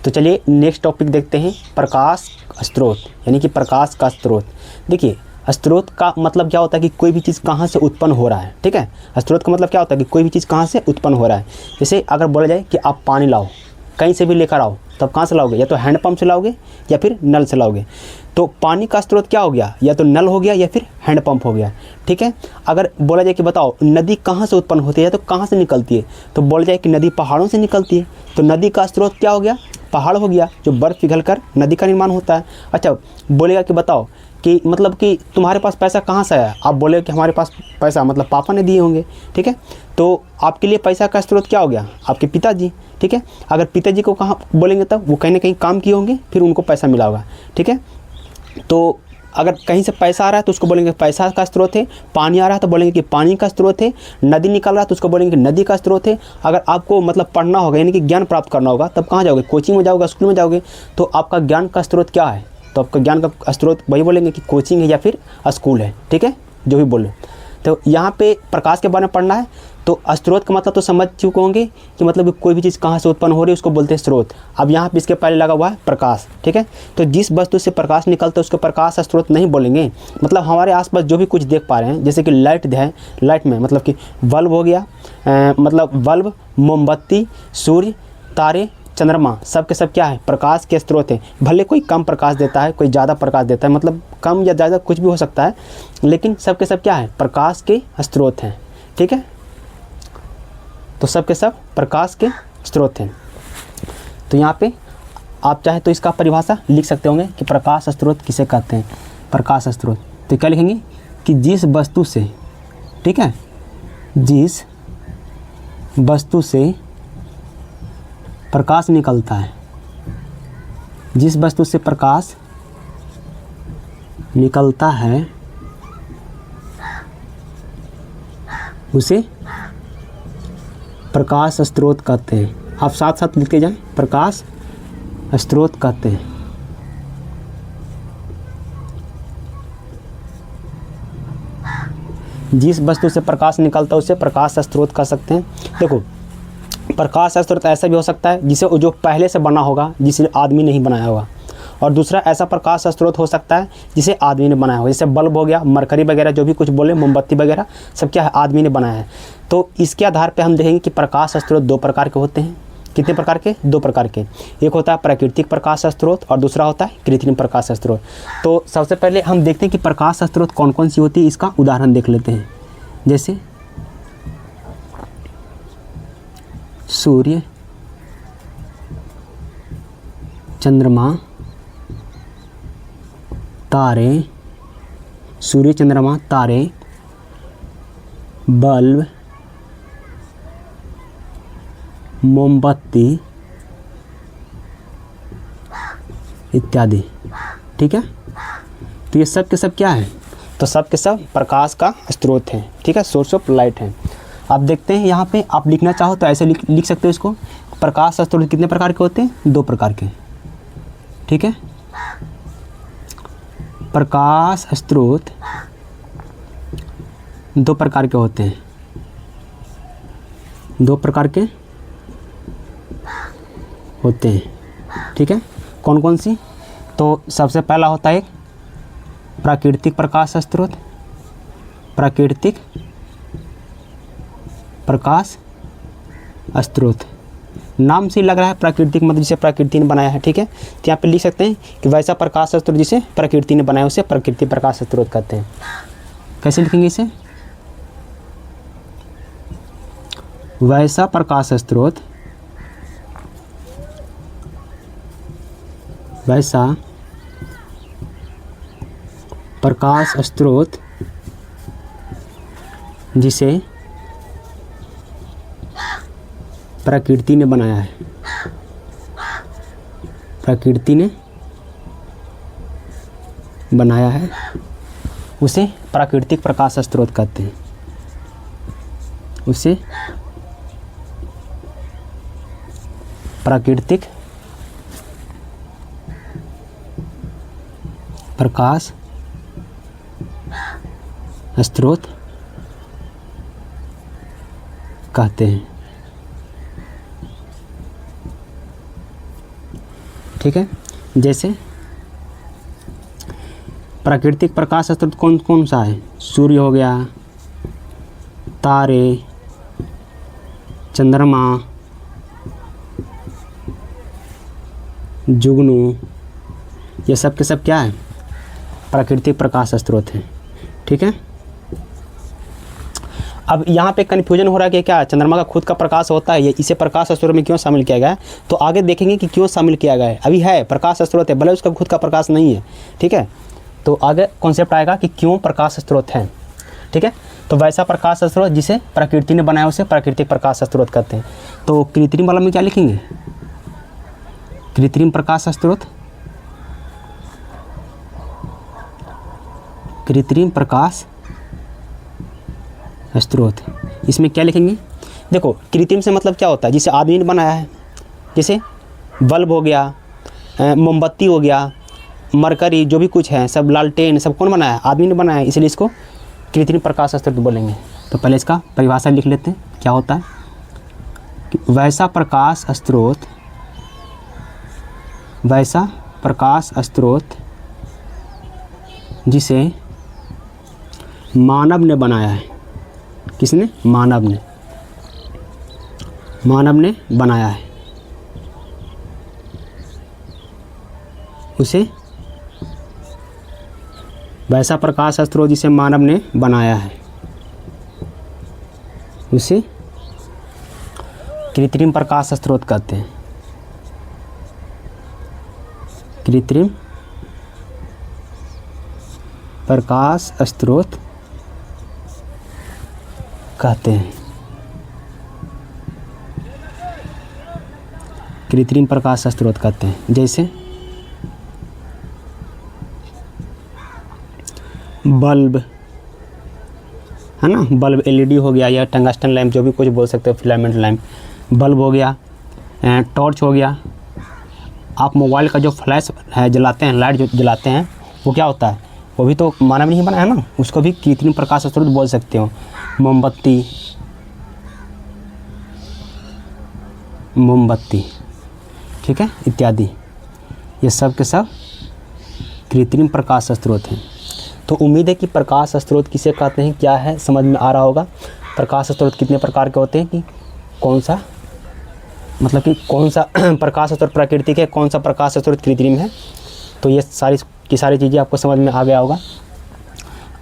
तो चलिए next topic देखते हैं, प्रकाश स्रोत यानी कि प्रकाश का स्रोत। देखिए स्रोत का मतलब क्या होता है कि कोई भी चीज़ कहाँ से उत्पन्न हो रहा है, ठीक है। स्रोत का मतलब क्या होता है कि कोई भी चीज़ कहाँ से उत्पन्न हो रहा है। जैसे अगर बोला जाए कि आप पानी लाओ, कहीं से भी लेकर आओ, तो आप कहाँ से लाओगे, या तो हैंडपम्प से लाओगे या फिर नल से लाओगे। तो पानी का स्रोत क्या हो गया, या तो नल हो गया या फिर हैंडपम्प हो गया, ठीक है। अगर बोला जाए कि बताओ नदी कहाँ से उत्पन्न होती है, तो कहाँ से निकलती है, तो बोला जाए कि नदी पहाड़ों से निकलती है। तो नदी का स्रोत क्या हो गया, पहाड़ हो गया, जो बर्फ़ पिघलकर नदी का निर्माण होता है। अच्छा बोलेगा कि बताओ कि मतलब कि तुम्हारे पास पैसा कहाँ से आया, आप बोले कि हमारे पास पैसा मतलब पापा ने दिए होंगे, ठीक है। तो आपके लिए पैसा का स्रोत क्या हो गया, आपके पिताजी, ठीक है। अगर पिताजी को कहाँ बोलेंगे तब वो कहीं ना कहीं काम किए होंगे, फिर उनको पैसा मिला होगा, ठीक है। तो अगर कहीं से पैसा आ रहा है तो उसको बोलेंगे पैसा का स्रोत है, पानी आ रहा है तो बोलेंगे कि पानी का स्रोत है, नदी निकल रहा है तो उसको बोलेंगे कि नदी का स्रोत है। अगर आपको मतलब पढ़ना होगा यानी कि ज्ञान प्राप्त करना होगा, तब कहाँ जाओगे, कोचिंग में जाओगे, स्कूल में जाओगे, तो आपका ज्ञान का स्रोत क्या है, तो आपका ज्ञान का स्रोत वही बोलेंगे कि कोचिंग है या फिर स्कूल है, ठीक है, जो भी बोले। तो यहाँ पे प्रकाश के बारे में पढ़ना है, तो स्रोत का मतलब तो समझ चुके होंगे कि मतलब कि कोई भी चीज़ कहाँ से उत्पन्न हो रही है उसको बोलते हैं स्रोत। अब यहाँ पे इसके पहले लगा हुआ है प्रकाश, ठीक है। तो जिस वस्तु से प्रकाश निकलता है उसको प्रकाश स्रोत नहीं बोलेंगे। मतलब हमारे आसपास जो भी कुछ देख पा रहे हैं, जैसे कि लाइट है, लाइट में मतलब कि बल्ब हो गया, मतलब बल्ब, मोमबत्ती, सूर्य, तारे, चंद्रमा, सब के सब क्या है, प्रकाश के स्रोत है। भले कोई कम प्रकाश देता है, कोई ज़्यादा प्रकाश देता है, मतलब कम या ज़्यादा कुछ भी हो सकता है, लेकिन सब के सब क्या है, प्रकाश के स्रोत हैं, ठीक है। तो सब के सब प्रकाश के स्रोत हैं। तो यहाँ पे आप चाहे तो इसका परिभाषा लिख सकते होंगे कि प्रकाश स्रोत किसे कहते हैं। प्रकाश स्रोत तो क्या लिखेंगे कि जिस वस्तु से, ठीक है, जिस वस्तु से प्रकाश निकलता है, जिस वस्तु से प्रकाश निकलता है उसे प्रकाश स्रोत कहते हैं। आप साथ साथ लिखते जाएं, प्रकाश स्रोत कहते हैं। जिस वस्तु से प्रकाश निकलता है उसे प्रकाश स्रोत कह सकते हैं। देखो प्रकाश स्रोत ऐसा भी हो सकता है जिसे जो पहले से बना होगा, जिसे आदमी नहीं बनाया होगा, और दूसरा ऐसा प्रकाश स्रोत हो सकता है जिसे आदमी ने बनाया होगा। जैसे बल्ब हो गया, मरकरी वगैरह जो भी कुछ बोले, मोमबत्ती वगैरह सब क्या है, आदमी ने बनाया है। तो इसके आधार पे हम देखेंगे कि प्रकाश स्रोत दो प्रकार के होते हैं। कितने प्रकार के, दो प्रकार के। एक होता है प्राकृतिक प्रकाश स्रोत और दूसरा होता है कृत्रिम प्रकाश स्रोत। तो सबसे पहले हम देखते हैं कि प्रकाश स्रोत कौन कौन सी होती है, इसका उदाहरण देख लेते हैं। जैसे सूर्य, चंद्रमा, तारे, सूर्य, चंद्रमा, तारे, बल्ब, मोमबत्ती इत्यादि, ठीक है। तो ये सब के सब क्या है, तो सब के सब प्रकाश का स्रोत है, ठीक है, सोर्स ऑफ लाइट है। आप देखते हैं यहाँ पे, आप लिखना चाहो तो ऐसे लिख सकते हो इसको। प्रकाश स्रोत कितने प्रकार के होते हैं, दो प्रकार के, ठीक है। प्रकाश स्रोत दो प्रकार के होते हैं, दो प्रकार के होते हैं, ठीक है। कौन कौन सी, तो सबसे पहला होता है प्राकृतिक प्रकाश स्रोत। प्राकृतिक प्रकाश स्रोत, नाम से लग रहा है प्राकृतिक, मतलब जिसे प्रकृति ने बनाया है, ठीक है। तो यहाँ पे लिख सकते हैं कि वैसा प्रकाश स्रोत जिसे प्रकृति ने बनाया उसे प्राकृतिक प्रकाश स्रोत कहते हैं। कैसे लिखेंगे इसे, वैसा प्रकाश स्रोत, वैसा प्रकाश स्रोत जिसे प्रकृति ने बनाया है, प्रकृति ने बनाया है उसे प्राकृतिक प्रकाश स्रोत कहते हैं, उसे प्राकृतिक प्रकाश स्रोत कहते हैं। ठीक है। जैसे प्राकृतिक प्रकाश स्रोत कौन कौन सा है? सूर्य हो गया, तारे, चंद्रमा, जुगनू, ये सब के सब क्या है? प्राकृतिक प्रकाश स्रोत हैं। ठीक है। अब यहाँ पे कन्फ्यूजन हो रहा है कि क्या चंद्रमा का खुद का प्रकाश होता है, ये इसे प्रकाश स्रोत में क्यों शामिल किया गया है? तो आगे देखेंगे कि क्यों शामिल किया गया है। अभी है प्रकाश स्रोत है, भले उसका खुद का प्रकाश नहीं है। ठीक है। तो आगे कॉन्सेप्ट आएगा कि क्यों प्रकाश स्रोत है। ठीक है। तो वैसा प्रकाश स्रोत जिसे प्रकृति ने बनाया उसे प्राकृतिक प्रकाश स्रोत कहते हैं। तो कृत्रिम वाला में क्या लिखेंगे? कृत्रिम प्रकाश स्रोत, कृत्रिम प्रकाश स्रोत, इसमें क्या लिखेंगे? देखो कृत्रिम से मतलब क्या होता है? जिसे आदमी ने बनाया है, जैसे बल्ब हो गया, मोमबत्ती हो गया, मरकरी, जो भी कुछ है सब, लालटेन, सब कौन बनाया है? आदमी ने बनाया है, इसलिए इसको कृत्रिम प्रकाश स्रोत बोलेंगे। तो पहले इसका परिभाषा लिख लेते हैं, क्या होता है कि वैसा प्रकाश स्रोत, वैसा प्रकाश स्रोत जिसे मानव ने बनाया है। किसने? मानव ने, मानव ने बनाया है, उसे वैसा प्रकाश स्रोत जिसे मानव ने बनाया है उसे कृत्रिम प्रकाश स्रोत कहते हैं। कृत्रिम प्रकाश स्रोत कहते हैं। कृत्रिम प्रकाश स्रोत कहते हैं। जैसे बल्ब है ना, बल्ब एलईडी हो गया या टंगस्टन लैंप, जो भी कुछ बोल सकते हो, फिलामेंट लैंप, बल्ब हो गया, टॉर्च हो गया। आप मोबाइल का जो फ्लैश है जलाते हैं, लाइट जो जलाते हैं, वो क्या होता है? वो भी तो मानव ने ही बनाया है ना, उसको भी कृत्रिम प्रकाश स्रोत बोल सकते हो। मोमबत्ती, मोमबत्ती, ठीक है, इत्यादि, ये सब के सब कृत्रिम प्रकाश स्रोत हैं। तो उम्मीद है कि प्रकाश स्रोत किसे कहते हैं, क्या है, समझ में आ रहा होगा। प्रकाश स्रोत कितने प्रकार के होते हैं, कि कौन सा, मतलब कि कौन सा प्रकाश स्रोत प्राकृतिक है, कौन सा प्रकाश स्रोत कृत्रिम है। तो ये सारी की सारी चीज़ें आपको समझ में आ गया होगा।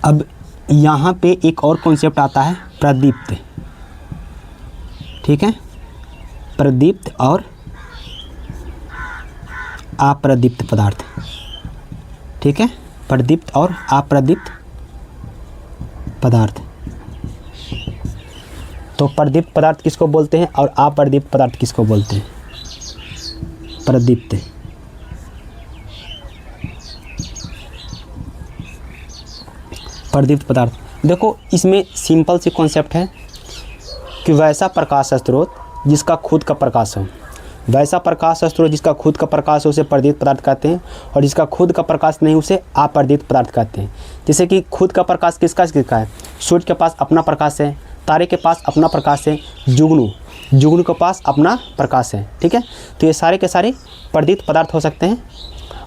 अब यहाँ पे एक और कॉन्सेप्ट आता है, प्रदीप्त। ठीक है, प्रदीप्त और अप्रदीप्त पदार्थ। ठीक है, प्रदीप्त और अप्रदीप्त पदार्थ। तो प्रदीप्त पदार्थ किसको बोलते हैं और अप्रदीप्त पदार्थ किसको बोलते हैं? प्रदीप्त, प्रदीप्त पदार्थ। देखो इसमें सिंपल सी कॉन्सेप्ट है कि वैसा प्रकाश स्रोत जिसका खुद का प्रकाश हो, वैसा प्रकाश स्रोत जिसका खुद का प्रकाश हो उसे प्रदीप्त पदार्थ कहते हैं, और जिसका खुद का प्रकाश नहीं उसे अप्रदीप्त पदार्थ कहते हैं। जैसे कि खुद का प्रकाश किसका किसका है? सूर्य के पास अपना प्रकाश है, तारे के पास अपना प्रकाश है, जुगनू के पास अपना प्रकाश है। ठीक है, तो ये सारे के सारे प्रदीप्त पदार्थ हो सकते हैं।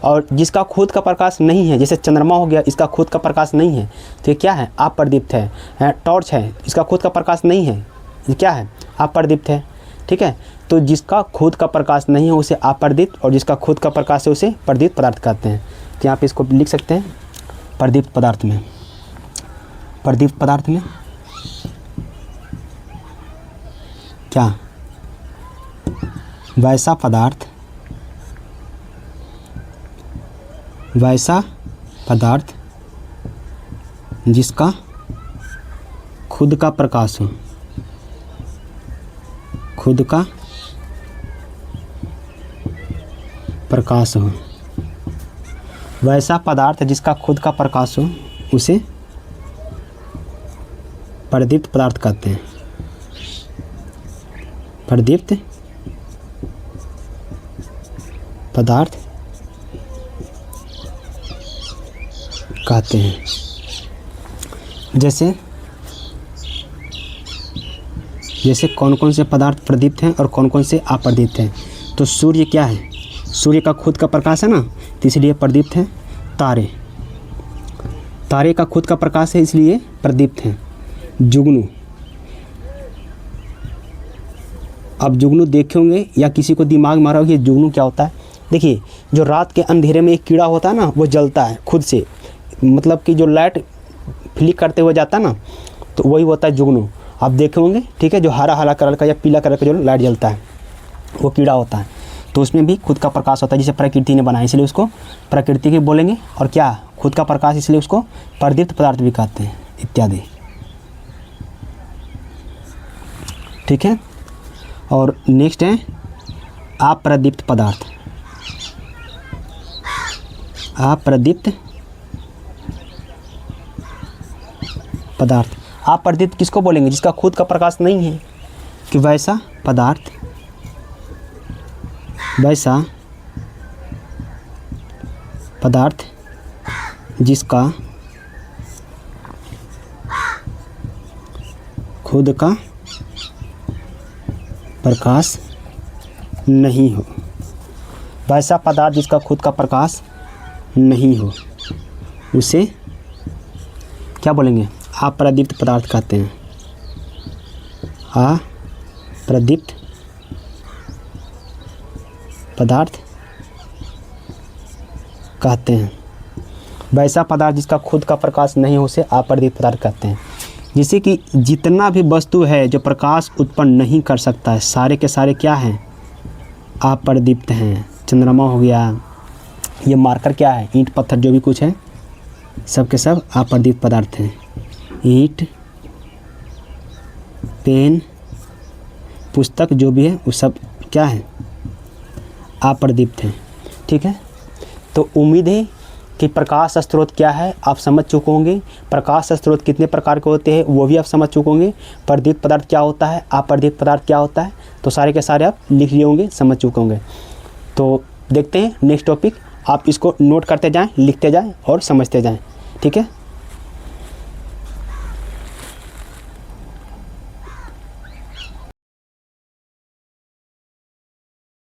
और जिसका खुद का प्रकाश नहीं है, जैसे चंद्रमा हो गया, इसका खुद का प्रकाश नहीं है, तो ये क्या है? अप्रदीप्त है। टॉर्च है, इसका खुद का प्रकाश नहीं है, ये क्या है? अप्रदीप्त है। ठीक है, तो जिसका खुद का प्रकाश नहीं है उसे अप्रदीप्त, और जिसका खुद का प्रकाश है उसे प्रदीप्त पदार्थ कहते हैं। तो यहाँ पे इसको लिख सकते हैं, प्रदीप्त पदार्थ में, प्रदीप्त पदार्थ में क्या? वैसा पदार्थ, वैसा पदार्थ जिसका खुद का प्रकाश हो, खुद का प्रकाश हो, वैसा पदार्थ जिसका खुद का प्रकाश हो उसे प्रदीप्त पदार्थ कहते हैं। प्रदीप्त पदार्थ कहते हैं। जैसे कौन कौन से पदार्थ प्रदीप्त हैं और कौन कौन से अप्रदीप्त हैं? तो सूर्य क्या है? सूर्य का खुद का प्रकाश है ना, तो इसलिए प्रदीप्त हैं। तारे, तारे का खुद का प्रकाश है इसलिए प्रदीप्त हैं। जुगनू, अब जुगनू देखे होंगे या किसी को दिमाग मारा होगा कि जुगनू क्या होता है। देखिए, जो रात के अंधेरे में एक कीड़ा होता है ना, वो जलता है खुद से, मतलब कि जो लाइट फ्लिक करते हुए जाता है ना, तो वही होता है जुगनू। आप देखे होंगे, ठीक है, जो हरा हरा कलर का या पीला कलर का जो लाइट जलता है वो कीड़ा होता है। तो उसमें भी खुद का प्रकाश होता है, जिसे प्रकृति ने बनाया, इसलिए उसको प्रकृति के बोलेंगे। और क्या, खुद का प्रकाश, इसलिए उसको प्रदीप्त पदार्थ भी कहते हैं, इत्यादि। ठीक है। और नेक्स्ट है अप्रदीप्त पदार्थ। अप्रदीप्त पदार्थ, अप्रदीप्त किसको बोलेंगे? जिसका खुद का प्रकाश नहीं है, कि वैसा पदार्थ, वैसा पदार्थ जिसका खुद का प्रकाश नहीं हो, वैसा पदार्थ जिसका खुद का प्रकाश नहीं हो, उसे क्या बोलेंगे? अप्रदीप्त पदार्थ कहते हैं। अप्रदीप्त पदार्थ कहते हैं। वैसा पदार्थ जिसका खुद का प्रकाश नहीं हो, उसे अप्रदीप्त पदार्थ कहते हैं। जैसे कि जितना भी वस्तु है जो प्रकाश उत्पन्न नहीं कर सकता है, सारे के सारे क्या हैं? अप्रदीप्त हैं। चंद्रमा हो गया, ये मार्कर क्या है? ईंट पत्थर जो भी कुछ है, सब के सब अप्रदीप्त पदार्थ हैं। ईंट, पेन, पुस्तक जो भी है वो सब क्या है? अप्रदीप्त हैं। ठीक है। तो उम्मीद है कि प्रकाश स्रोत क्या है आप समझ चुके होंगे। प्रकाश स्रोत कितने प्रकार के होते हैं वो भी आप समझ चुके होंगे। प्रदीप्त पदार्थ क्या होता है, अप्रदीप्त पदार्थ क्या होता है, तो सारे के सारे आप लिख लिए होंगे, समझ चुके होंगे। तो देखते हैं नेक्स्ट टॉपिक। आप इसको नोट करते जाएं, लिखते जाएं और समझते जाएं। ठीक है।